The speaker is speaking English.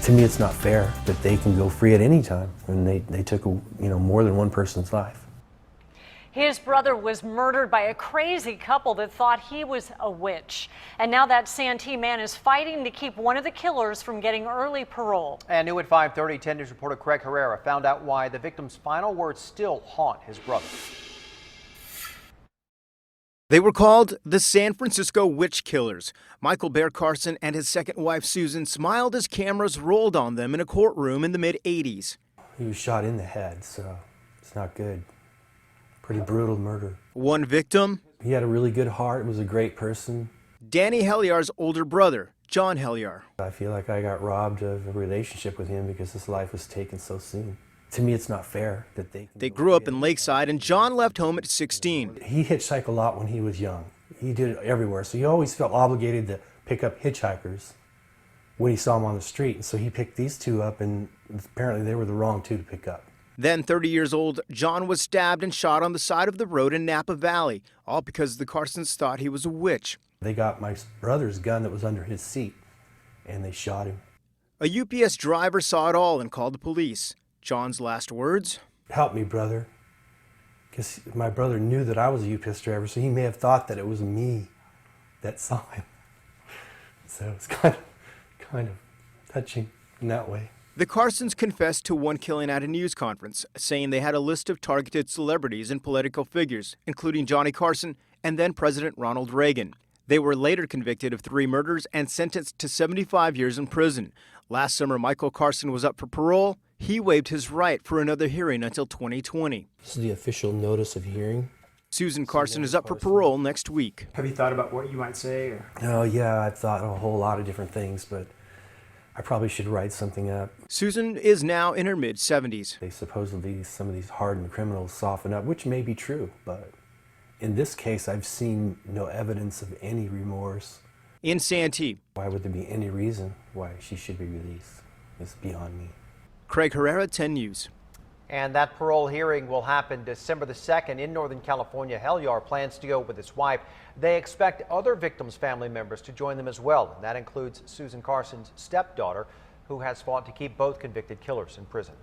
To me, it's not fair that they can go free at any time when they took more than one person's life. His brother was murdered by a crazy couple that thought he was a witch. And now that Santee man is fighting to keep one of the killers from getting early parole. And new at 5:30, 10 News reporter Craig Herrera found out why the victim's final words still haunt his brother. They were called the San Francisco Witch Killers. Michael Bear Carson and his second wife Susan smiled as cameras rolled on them in a courtroom in the mid-'80s. He was shot in the head, so it's not good. Pretty brutal murder. One victim? He had a really good heart, was a great person. Danny Helyar's older brother, John Helyar. I feel like I got robbed of a relationship with him because his life was taken so soon. To me, it's not fair that They grew up in Lakeside, and John left home at 16. He hitchhiked a lot when he was young. He did it everywhere, so he always felt obligated to pick up hitchhikers when he saw them on the street. And so he picked these two up, and apparently they were the wrong two to pick up. Then, 30 years old, John was stabbed and shot on the side of the road in Napa Valley, all because the Carsons thought he was a witch. They got my brother's gun that was under his seat, and they shot him. A UPS driver saw it all and called the police. John's last words? Help me, brother. Because my brother knew that I was a UPS driver, so he may have thought that it was me that saw him. So it's kind of touching in that way. The Carsons confessed to one killing at a news conference, saying they had a list of targeted celebrities and political figures, including Johnny Carson and then President Ronald Reagan. They were later convicted of 3 murders and sentenced to 75 years in prison. Last summer, Michael Carson was up for parole. He waived his right for another hearing until 2020. This is the official notice of hearing. Susan Carson is up for parole next week. Have you thought about what you might say? Oh, yeah, I've thought a whole lot of different things, but I probably should write something up. Susan is now in her mid-70s. They supposedly, some of these hardened criminals soften up, which may be true, but in this case, I've seen no evidence of any remorse. In Santee. Why would there be any reason why she should be released? It's beyond me. Craig Herrera, 10 News. And that parole hearing will happen December the 2nd in Northern California. Helyar plans to go with his wife. They expect other victims' family members to join them as well. And that includes Susan Carson's stepdaughter, who has fought to keep both convicted killers in prison.